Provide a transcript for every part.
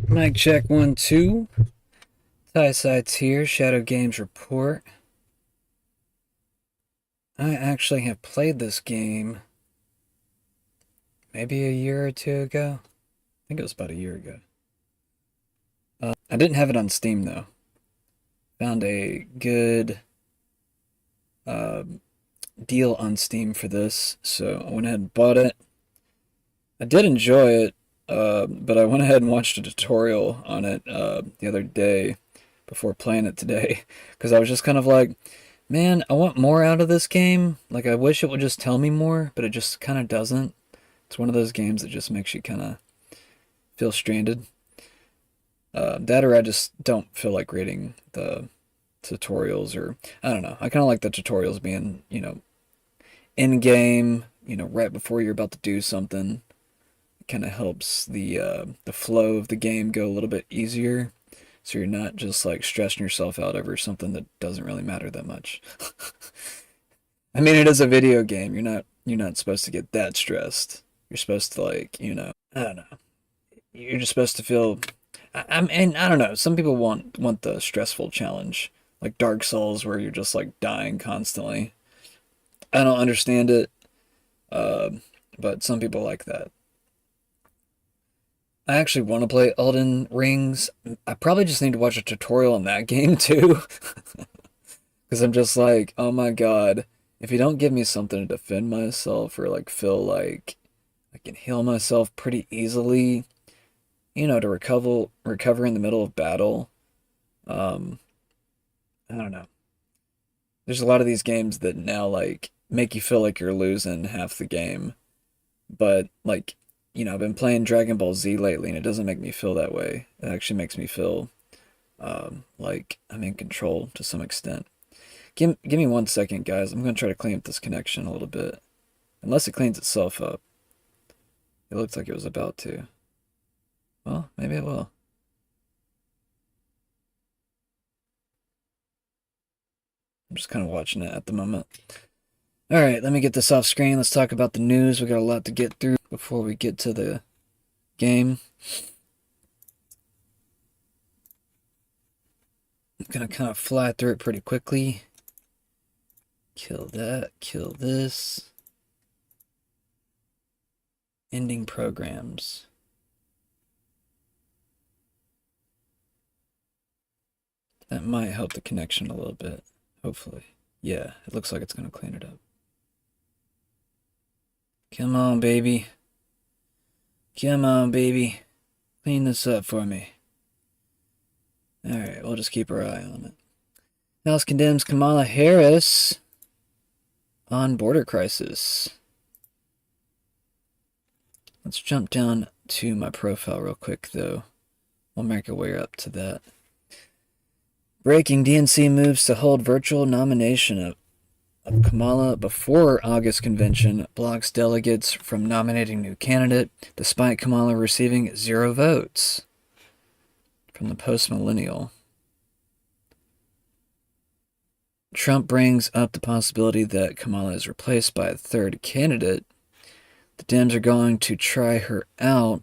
Mic check 1 2. Thai Sites here, Shadow Games Report. I actually have played this game maybe a year or two ago. I think it was about a year ago. I didn't have it on Steam though. Found a good uh, deal on Steam for this, so I went ahead and bought it. I did enjoy it, but I went ahead and watched a tutorial on it the other day before playing it today because I was just kind of like, man, I want more out of this game. Like, I wish it would just tell me more, but it just kind of doesn't. It's one of those games that just makes you kind of feel stranded. That or I just don't feel like reading the tutorials, or I don't know. I kind of like the tutorials being, in game, right before you're about to do something. It kind of helps the flow of the game go a little bit easier, so you're not just like stressing yourself out over something that doesn't really matter that much. I mean, it is a video game. You're not supposed to get that stressed. You're supposed to like, I don't know. You're just supposed to feel. I don't know. Some people want the stressful challenge, like Dark Souls, where you're just like dying constantly. I don't understand it, uh, but some people like that. I actually want to play Elden Rings. I probably just need to watch a tutorial on that game too, because I'm just like, oh my god, if you don't give me something to defend myself or like feel like I can heal myself pretty easily, to recover in the middle of battle. Um, I don't know. There's a lot of these games that now like make you feel like you're losing half the game, but like, I've been playing Dragon Ball Z lately, and it doesn't make me feel that way. It actually makes me feel like I'm in control to some extent. Give me 1 second, guys. I'm gonna try to clean up this connection a little bit. Unless it cleans itself up. It looks like it was about to. Well, maybe it will. I'm just kind of watching it at the moment. All right, let me get this off screen. Let's talk about the news. We got a lot to get through before we get to the game. I'm gonna kind of fly through it pretty quickly. Kill that, kill this. Ending programs. That might help the connection a little bit, hopefully. Yeah, it looks like it's gonna clean it up. Come on, baby. Come on, baby. Clean this up for me. Alright, we'll just keep our eye on it. House condemns Kamala Harris on border crisis. Let's jump down to my profile real quick, though. We'll make our way up to that. Breaking: DNC moves to hold virtual nomination of Kamala before August convention, blocks delegates from nominating new candidate, despite Kamala receiving 0 votes. From the Post-Millennial. Trump brings up the possibility that Kamala is replaced by a third candidate. The Dems are going to try her out,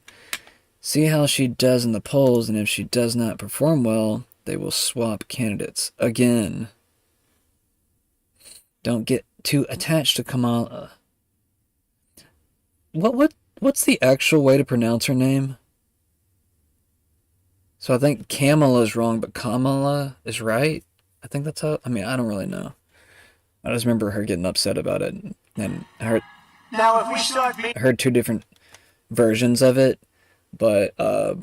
see how she does in the polls, and if she does not perform well, they will swap candidates again. Don't get too attached to Kamala. What's the actual way to pronounce her name? So I think Kamala is wrong, but Kamala is right. I think that's how. I mean, I don't really know. I just remember her getting upset about it, and I heard two different versions of it, but I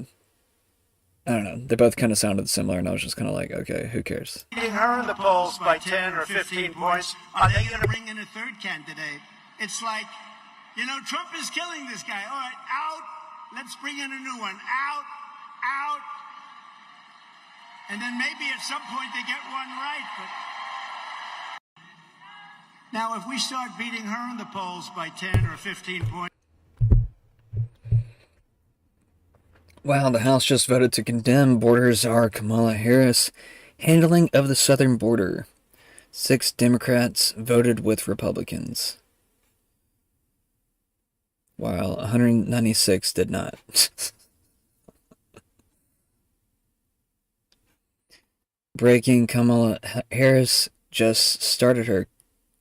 don't know. They both kind of sounded similar, and I was just kind of like, okay, who cares? Beating her in the polls by 10 or 15 points. Are they going to bring in a third candidate? It's like, Trump is killing this guy. All right, out. Let's bring in a new one. Out, out. And then maybe at some point they get one right. But now, if we start beating her in the polls by 10 or 15 points. Wow, the House just voted to condemn border czar Kamala Harris' handling of the southern border. 6 Democrats voted with Republicans, while 196 did not. Breaking, Kamala Harris just started her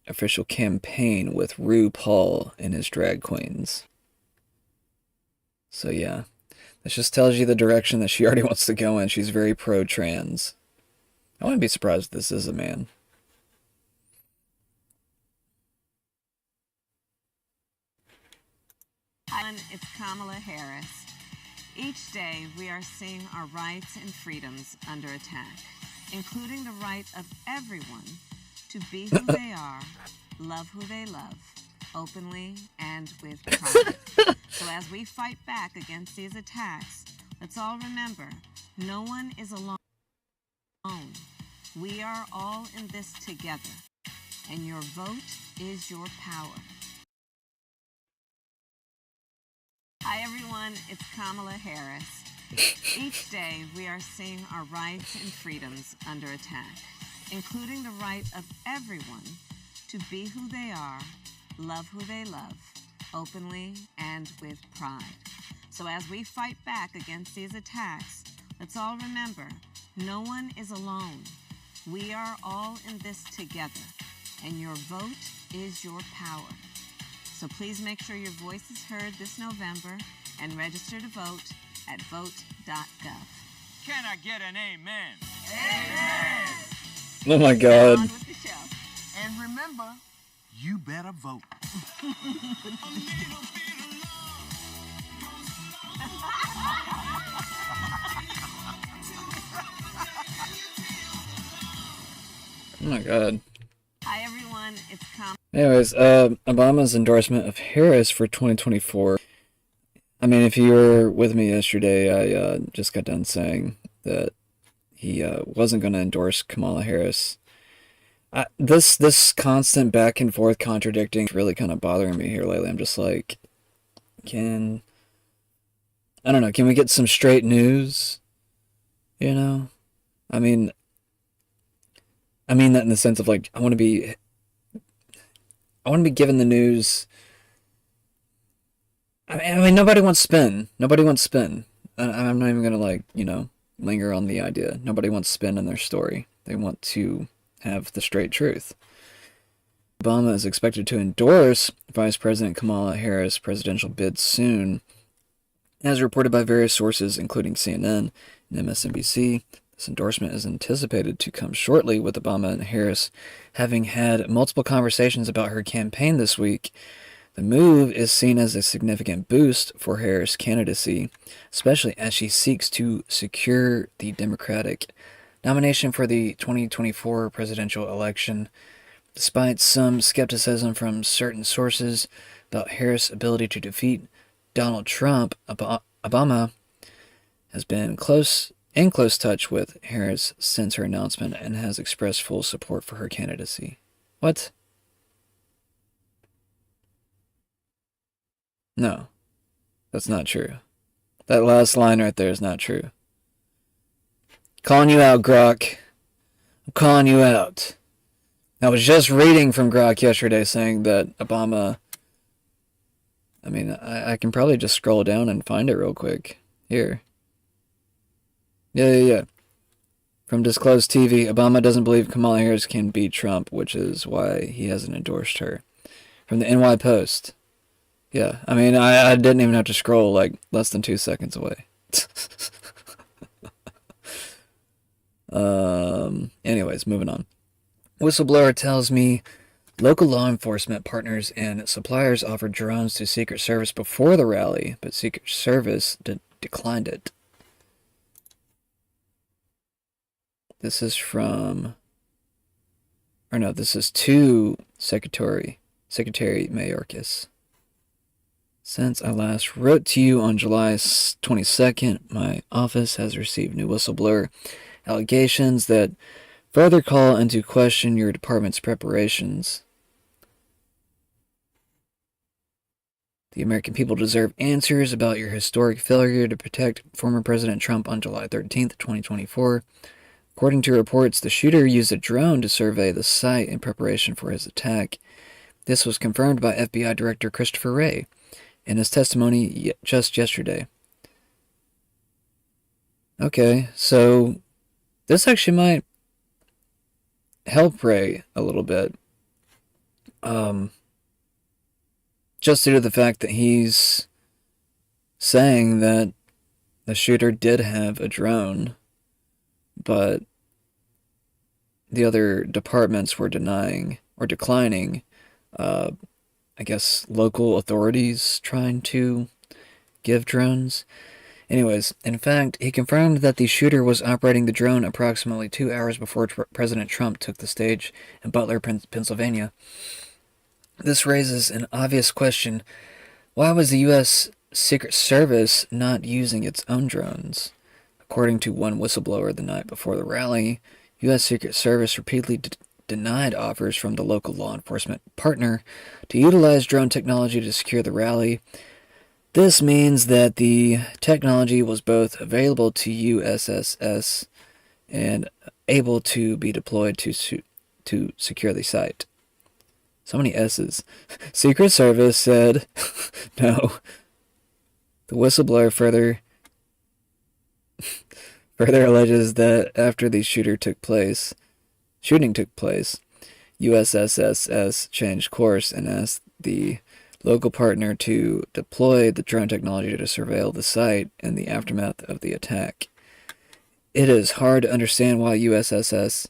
official campaign with RuPaul and his drag queens. So yeah, this just tells you the direction that she already wants to go in. She's very pro-trans. I wouldn't be surprised if this is a man. It's Kamala Harris. Each day we are seeing our rights and freedoms under attack, including the right of everyone to be who they are, love who they love, openly and with pride. So as we fight back against these attacks, let's all remember, no one is alone. We are all in this together, and your vote is your power. Hi everyone, it's Kamala Harris. Each day we are seeing our rights and freedoms under attack, including the right of everyone to be who they are, love who they love, openly and with pride. So as we fight back against these attacks, let's all remember, no one is alone. We are all in this together, and your vote is your power. So please make sure your voice is heard this November and register to vote at vote.gov. Can I get an amen? Amen. Oh my God. On with the show. And remember, you better vote. Oh my God. Hi everyone, it's Anyways, Obama's endorsement of Harris for 2024. I mean, if you were with me yesterday, I just got done saying that he wasn't going to endorse Kamala Harris. This constant back and forth contradicting is really kind of bothering me here lately. I'm just like, I don't know, can we get some straight news? You know? I mean that in the sense of like, I want to be given the news. I mean, nobody wants spin. Nobody wants spin. I'm not even going to, like, linger on the idea. Nobody wants spin in their story. They want to have the straight truth. Obama is expected to endorse Vice President Kamala Harris' presidential bid soon. As reported by various sources, including CNN and MSNBC, this endorsement is anticipated to come shortly, with Obama and Harris having had multiple conversations about her campaign this week. The move is seen as a significant boost for Harris' candidacy, especially as she seeks to secure the Democratic nomination for the 2024 presidential election. Despite some skepticism from certain sources about Harris' ability to defeat Donald Trump, Obama has been in close touch with Harris since her announcement and has expressed full support for her candidacy. What? No, that's not true. That last line right there is not true. Calling you out, Grok. I'm calling you out. I was just reading from Grok yesterday saying that Obama... I mean, I can probably just scroll down and find it real quick. Here. Yeah. From Disclosed TV, Obama doesn't believe Kamala Harris can beat Trump, which is why he hasn't endorsed her. From the NY Post. Yeah, I mean, I didn't even have to scroll like less than 2 seconds away. Anyways, moving on. Whistleblower tells me local law enforcement partners and suppliers offered drones to Secret Service before the rally, but Secret Service declined it. This is to Secretary Mayorkas. Since I last wrote to you on July 22nd, my office has received new whistleblower allegations that further call into question your department's preparations. The American people deserve answers about your historic failure to protect former President Trump on July 13th, 2024. According to reports, the shooter used a drone to survey the site in preparation for his attack. This was confirmed by FBI Director Christopher Wray in his testimony just yesterday. Okay, so this actually might help Ray a little bit. Just due to the fact that he's saying that the shooter did have a drone, but the other departments were denying or declining, I guess, local authorities trying to give drones. Anyways, in fact, he confirmed that the shooter was operating the drone approximately 2 hours before President Trump took the stage in Butler, Pennsylvania. This raises an obvious question. Why was the U.S. Secret Service not using its own drones? According to one whistleblower the night before the rally, U.S. Secret Service repeatedly denied offers from the local law enforcement partner to utilize drone technology to secure the rally. This means that the technology was both available to USSS and able to be deployed to secure the site. So many S's. Secret Service said no. The whistleblower further alleges that after the shooting took place, USSS changed course and asked the local partner to deploy the drone technology to surveil the site in the aftermath of the attack. It is hard to understand why USSS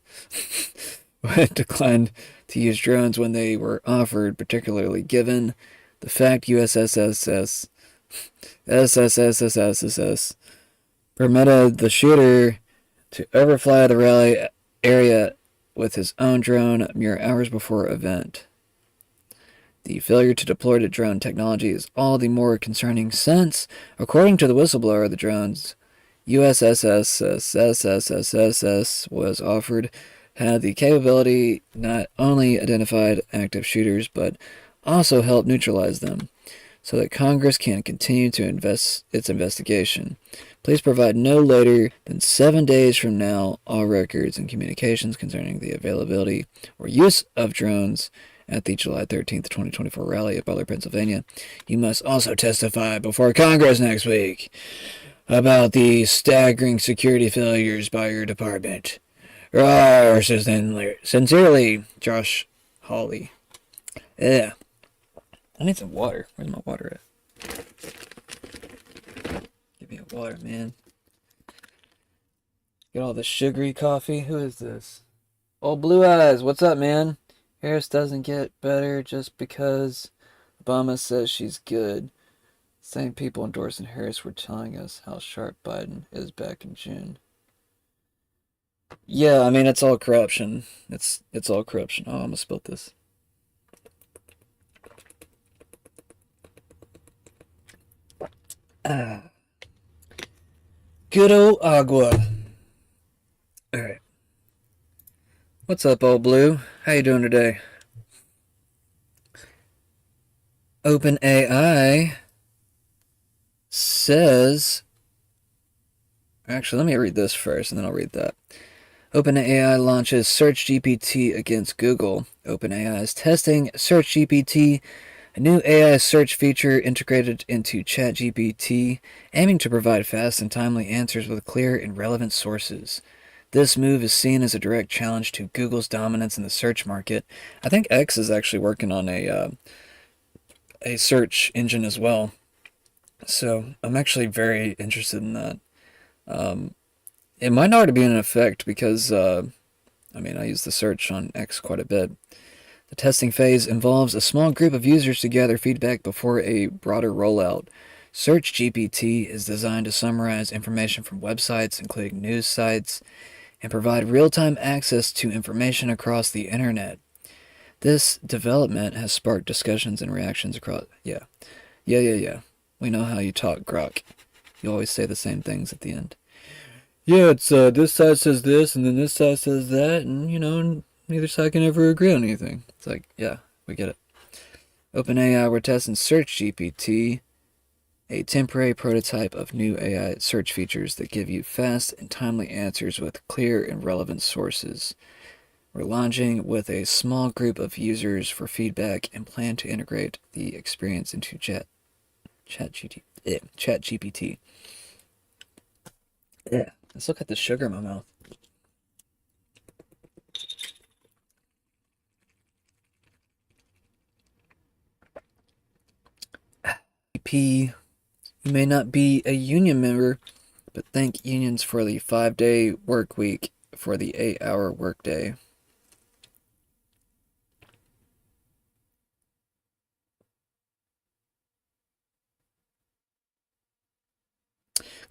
declined to use drones when they were offered, particularly given the fact USSS permitted the shooter to overfly the rally area with his own drone mere hours before event. The failure to deploy the drone technology is all the more concerning since, according to the whistleblower, the drones USSS was offered had the capability not only identified active shooters but also help neutralize them, so that Congress can continue to its investigation. Please provide no later than 7 days from now all records and communications concerning the availability or use of drones at the July 13th, 2024 rally at Butler, Pennsylvania. You must also testify before Congress next week about the staggering security failures by your department. Sincerely, Josh Hawley. Yeah. I need some water. Where's my water at? Give me a water, man. Get all the sugary coffee. Who is this? Oh, Blue Eyes. What's up, man? Harris doesn't get better just because Obama says she's good. Same people endorsing Harris were telling us how sharp Biden is back in June. Yeah, I mean, it's all corruption. It's all corruption. Oh, I'm gonna spill this. Good old agua. Alright. What's up, old Blue? How you doing today? OpenAI says... Actually, let me read this first, and then I'll read that. OpenAI launches SearchGPT against Google. OpenAI is testing SearchGPT, a new AI search feature integrated into ChatGPT, aiming to provide fast and timely answers with clear and relevant sources. This move is seen as a direct challenge to Google's dominance in the search market. I think X is actually working on a search engine as well. So I'm actually very interested in that. It might not already be in effect because, I use the search on X quite a bit. The testing phase involves a small group of users to gather feedback before a broader rollout. SearchGPT is designed to summarize information from websites, including news sites, and provide real-time access to information across the internet. This development has sparked discussions and reactions across... Yeah. We know how you talk, Grok. You always say the same things at the end. Yeah, it's, this side says this, and then this side says that, and, neither side can ever agree on anything. It's like, yeah, we get it. OpenAI, we're testing SearchGPT, a temporary prototype of new AI search features that give you fast and timely answers with clear and relevant sources. We're launching with a small group of users for feedback and plan to integrate the experience into ChatGPT. Yeah, let's look at the sugar in my mouth. AP. You may not be a union member, but thank unions for the 5-day work week for the 8-hour workday.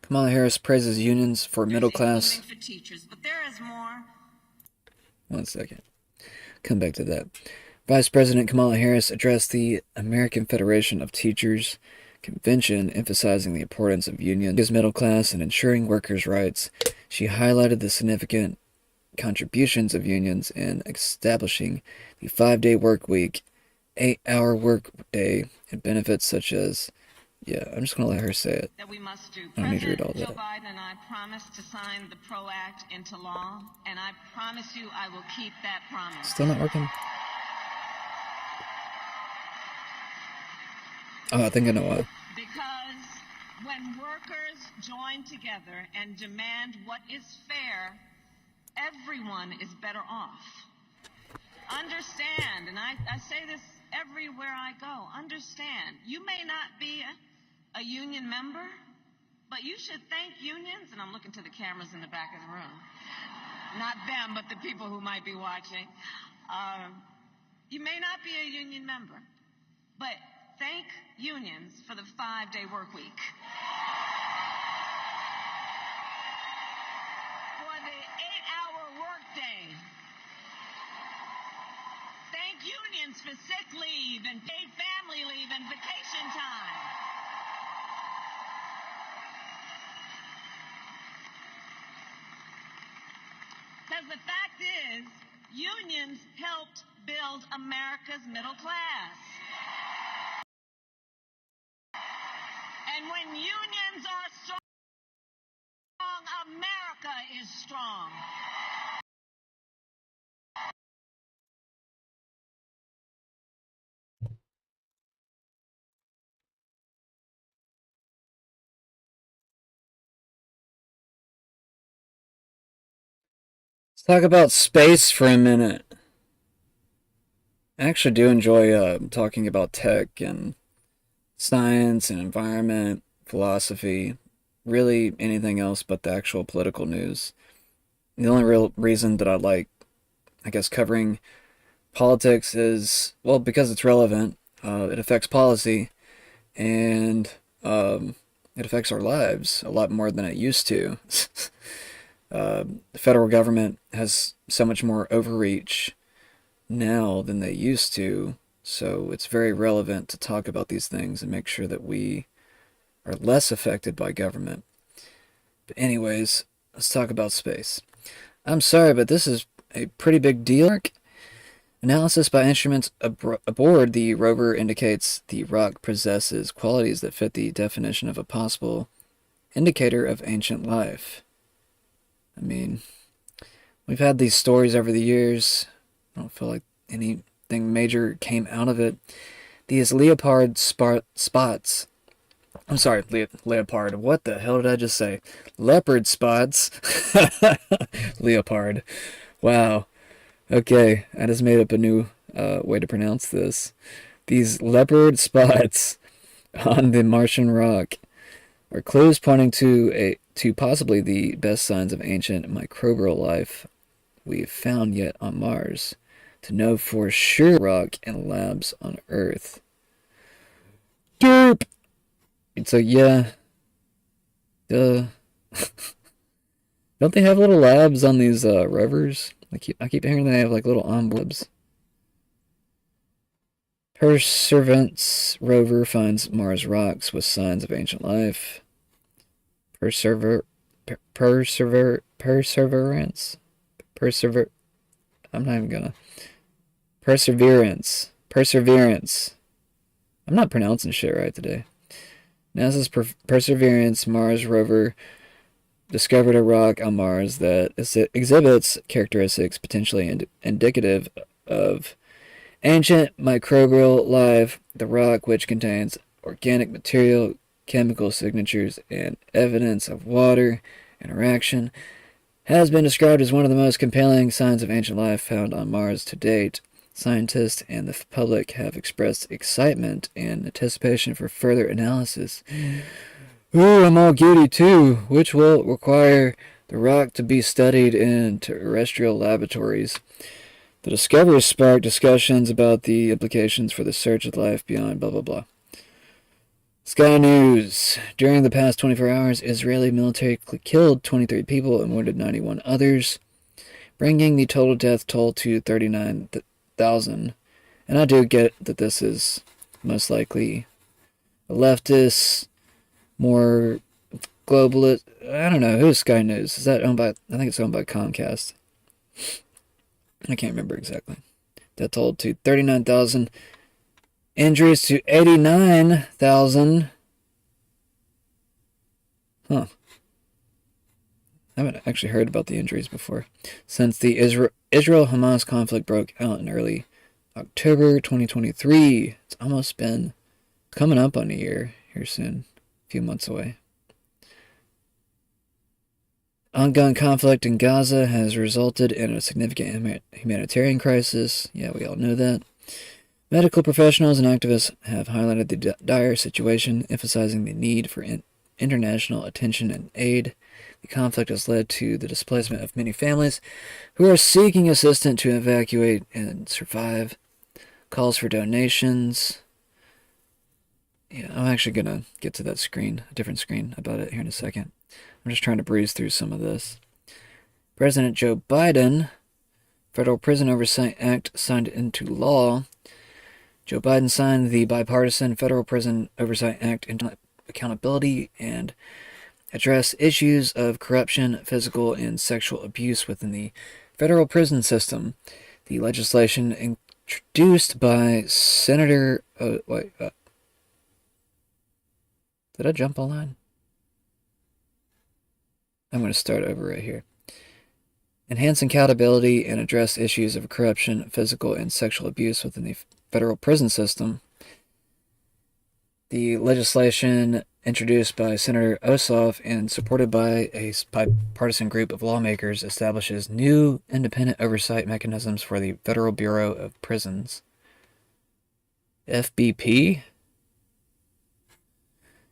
Kamala Harris praises unions for middle class. For teachers, but there is more. One second. Come back to that. Vice President Kamala Harris addressed the American Federation of Teachers convention, emphasizing the importance of unions as middle class and ensuring workers' rights. She highlighted the significant contributions of unions in establishing the 5-day work week, 8-hour work day, and benefits such as, I'm just going to let her say it. That we must do. I don't need to read all Joe that. Biden and I promised to sign the PRO Act into law, and I promise you I will keep that promise. Still not working? Oh, I think I know why. Because when workers join together and demand what is fair, everyone is better off. Understand, and I say this everywhere I go, understand, you may not be a union member, but you should thank unions, and I'm looking to the cameras in the back of the room. Not them, but the people who might be watching. You may not be a union member, but thank unions for the 5-day work week. For the 8-hour work day. Thank unions for sick leave and paid family leave and vacation time. Because the fact is, unions helped build America's middle class. And when unions are strong, America is strong. Let's talk about space for a minute. I actually do enjoy talking about tech and science and environment, philosophy, really anything else but the actual political news. The only real reason that I like, I guess, covering politics is, well, because it's relevant. It affects policy, and it affects our lives a lot more than it used to. The federal government has so much more overreach now than they used to, so it's very relevant to talk about these things and make sure that we are less affected by government. But anyways, let's talk about space. I'm sorry, but this is a pretty big deal. Analysis by instruments aboard the rover indicates the rock possesses qualities that fit the definition of a possible indicator of ancient life. I mean, we've had these stories over the years. I don't feel like anything major came out of it. These leopard spots. I'm sorry, leopard. What the hell did I just say? Leopard spots. Leopard. Wow. Okay, I just made up a new way to pronounce this. These leopard spots on the Martian rock are clues pointing to possibly the best signs of ancient microbial life we've found yet on Mars. To know for sure, rock and labs on Earth. Derp! It's like, yeah. Duh. Don't they have little labs on these rovers? I keep hearing they have like little onboards. Perseverance rover finds Mars rocks with signs of ancient life. Perseverance. I'm not even gonna. Perseverance. I'm not pronouncing shit right today. NASA's Perseverance Mars rover discovered a rock on Mars that exhibits characteristics potentially indicative of ancient microbial life. The rock, which contains organic material, chemical signatures, and evidence of water interaction, has been described as one of the most compelling signs of ancient life found on Mars to date. Scientists and the public have expressed excitement and anticipation for further analysis. Ooh, I'm all giddy too, which will require the rock to be studied in terrestrial laboratories. The discovery sparked discussions about the implications for the search of life beyond blah blah blah. Sky News. During the past 24 hours, Israeli military killed 23 people and wounded 91 others, bringing the total death toll to 39,000. And I do get that this is most likely a leftist, more globalist. I don't know. Who's Sky News? Is that owned by? I think it's owned by Comcast. I can't remember exactly. That told to 39,000. Injuries to 89,000. Huh. I haven't actually heard about the injuries before. Since the Israel-Hamas conflict broke out in early October 2023. It's almost been coming up on a year here soon. A few months away. Ongoing conflict in Gaza has resulted in a significant humanitarian crisis. Yeah, we all know that. Medical professionals and activists have highlighted the dire situation, emphasizing the need for international attention and aid. The conflict has led to the displacement of many families who are seeking assistance to evacuate and survive. Calls for donations. Yeah, I'm actually going to get to that screen, a different screen about it here in a second. I'm just trying to breeze through some of this. President Joe Biden, Federal Prison Oversight Act signed into law. Joe Biden signed the bipartisan Federal Prison Oversight Act into accountability and address issues of corruption, physical, and sexual abuse within the federal prison system. The legislation introduced by Senator... did I jump a line? I'm going to start over right here. Enhance accountability and address issues of corruption, physical, and sexual abuse within the federal prison system. The legislation introduced by Senator Ossoff and supported by a bipartisan group of lawmakers establishes new independent oversight mechanisms for the Federal Bureau of Prisons. FBP?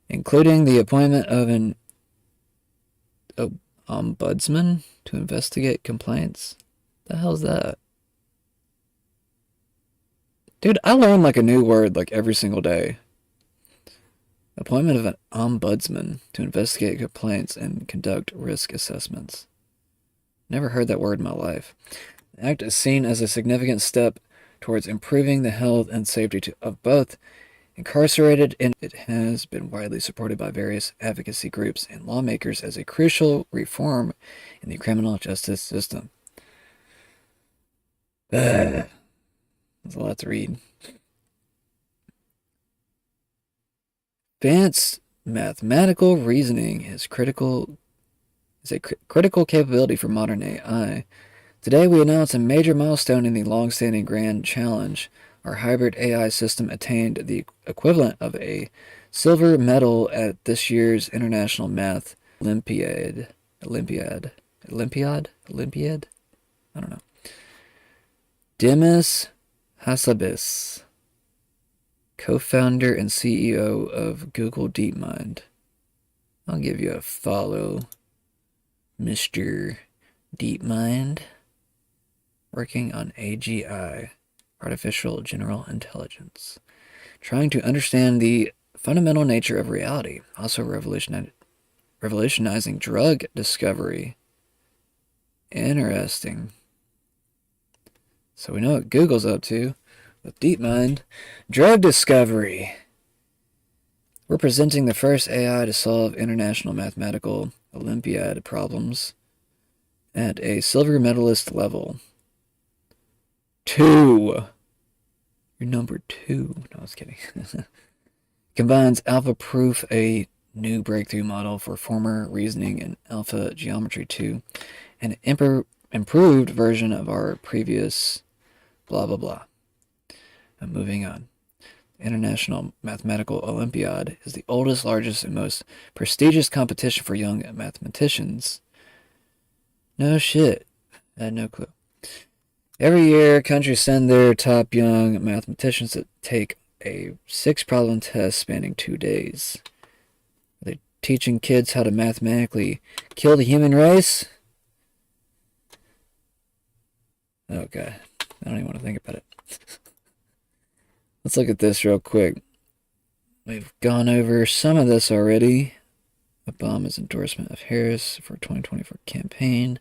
Including the appointment of an ombudsman to investigate complaints. The hell's that? Dude, I learn like a new word like every single day. Appointment of an ombudsman to investigate complaints and conduct risk assessments. Never heard that word in my life. The act is seen as a significant step towards improving the health and safety of both incarcerated, and it has been widely supported by various advocacy groups and lawmakers as a crucial reform in the criminal justice system. There's a lot to read. Advanced mathematical reasoning is a critical capability for modern AI. Today we announce a major milestone in the long-standing grand challenge. Our hybrid AI system attained the equivalent of a silver medal at this year's International Math Olympiad? I don't know. Demis Hassabis, co-founder and CEO of Google DeepMind. I'll give you a follow, Mr. DeepMind, working on AGI. Artificial General Intelligence, trying to understand the fundamental nature of reality, also revolutionizing drug discovery. Interesting. So we know what Google's up to with DeepMind. Drug discovery. We're presenting the first AI to solve international mathematical Olympiad problems at a silver medalist level. 2. You're number 2. No, I was kidding. Combines Alpha Proof, a new breakthrough model for former reasoning in Alpha Geometry 2, and an improved version of our previous blah blah blah. I'm moving on. The International Mathematical Olympiad is the oldest, largest, and most prestigious competition for young mathematicians. No shit. I had no clue. Every year, countries send their top young mathematicians to take a 6-problem test spanning 2 days. Are they teaching kids how to mathematically kill the human race? Oh, God. I don't even want to think about it. Let's look at this real quick. We've gone over some of this already. Obama's endorsement of Harris for 2024 campaign.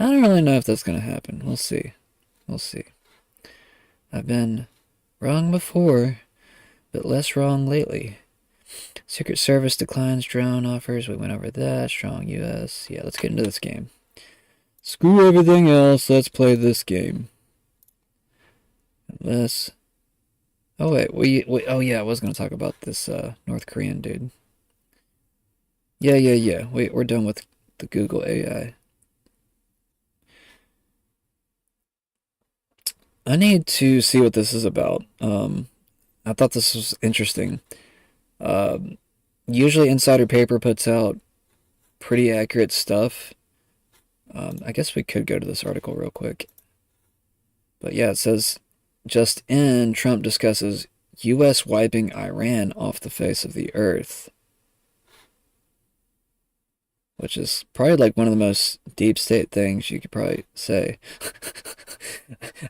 I don't really know if that's going to happen. We'll see. We'll see. I've been wrong before, but less wrong lately. Secret Service declines drone offers. We went over that. Strong U.S. Yeah, let's get into this game. Screw everything else. Let's play this game. Unless... Oh, wait. Oh, yeah, I was going to talk about this North Korean dude. Yeah. Wait, we're done with the Google AI. I need to see what this is about. I thought this was interesting. Usually Insider Paper puts out pretty accurate stuff. I guess we could go to this article real quick. But yeah, it says, just in, Trump discusses U.S. wiping Iran off the face of the earth. Which is probably like one of the most deep state things you could probably say.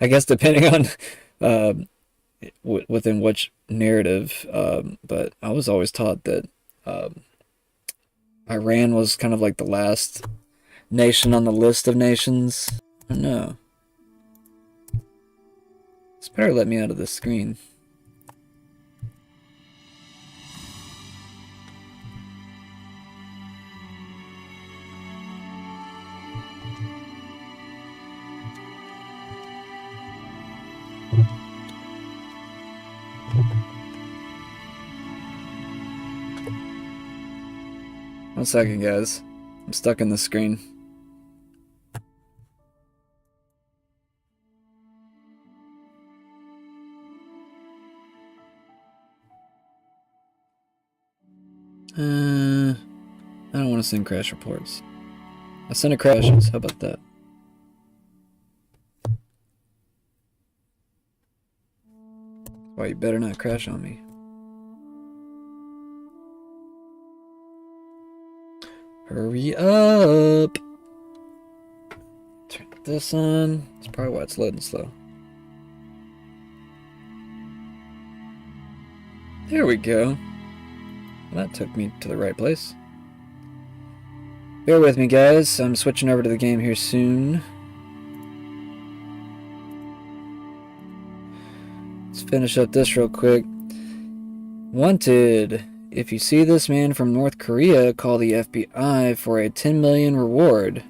I guess depending on within which narrative. But I was always taught that Iran was kind of like the last nation on the list of nations. I don't know. It's better let me out of this screen. One second, guys. I'm stuck in the screen. I don't want to send crash reports. I'll send a crashes. How about that? Why, you better not crash on me. Hurry up! Turn this on. That's probably why it's loading slow. There we go. Well, that took me to the right place. Bear with me, guys. I'm switching over to the game here soon. Let's finish up this real quick. Wanted. If you see this man from North Korea, call the FBI for a 10 million reward.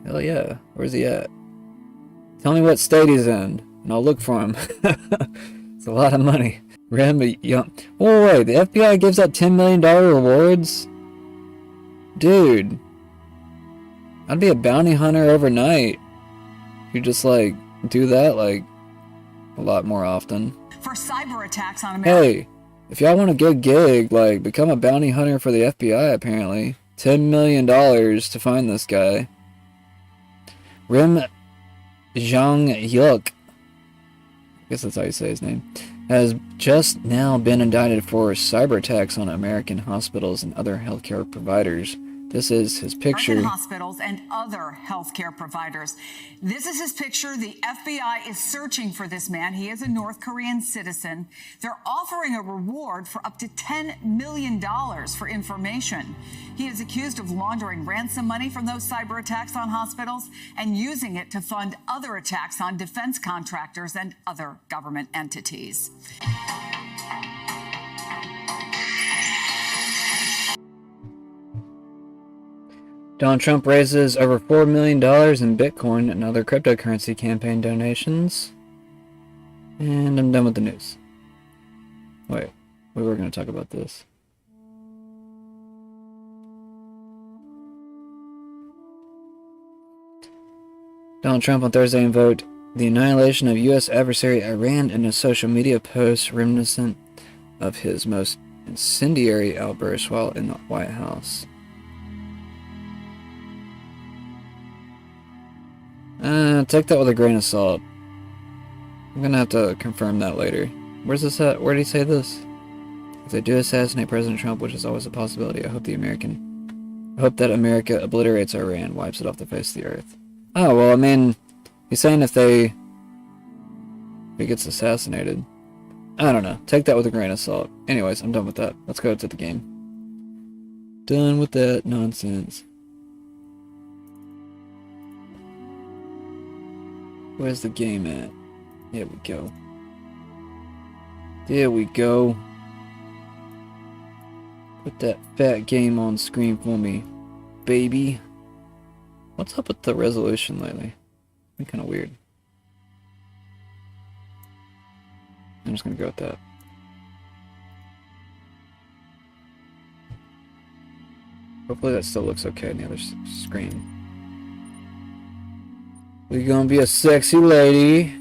Hell yeah. Where's he at? Tell me what state he's in, and I'll look for him. It's a lot of money. Oh, wait, the FBI gives out $10 million rewards? Dude. I'd be a bounty hunter overnight. You just, like, do that, like, a lot more often. For cyber attacks on America. Hey, if y'all want a good gig, like, become a bounty hunter for the FBI, apparently. $10 million to find this guy. Rim Jong-yuk, I guess that's how you say his name, has just now been indicted for cyber attacks on American hospitals and other healthcare providers. This is his picture. American hospitals and other healthcare providers. This is his picture. The FBI is searching for this man. He is a North Korean citizen. They're offering a reward for up to $10 million for information. He is accused of laundering ransom money from those cyber attacks on hospitals and using it to fund other attacks on defense contractors and other government entities. Donald Trump raises over $4 million in Bitcoin and other cryptocurrency campaign donations. And I'm done with the news. Wait, we were going to talk about this. Donald Trump on Thursday invoked the annihilation of U.S. adversary Iran in a social media post reminiscent of his most incendiary outburst while in the White House. Take that with a grain of salt. I'm gonna have to confirm that later. Where's this at? Where did he say this? If they do assassinate President Trump, which is always a possibility, I hope that America obliterates Iran, wipes it off the face of the earth. Oh, well, I mean, he's saying if he gets assassinated. I don't know. Take that with a grain of salt. Anyways, I'm done with that. Let's go to the game. Done with that nonsense. Where's the game at? There we go. There we go. Put that fat game on screen for me, baby. What's up with the resolution lately? It's been kind of weird. I'm just gonna go with that. Hopefully that still looks okay on the other screen. We're gonna be a sexy lady.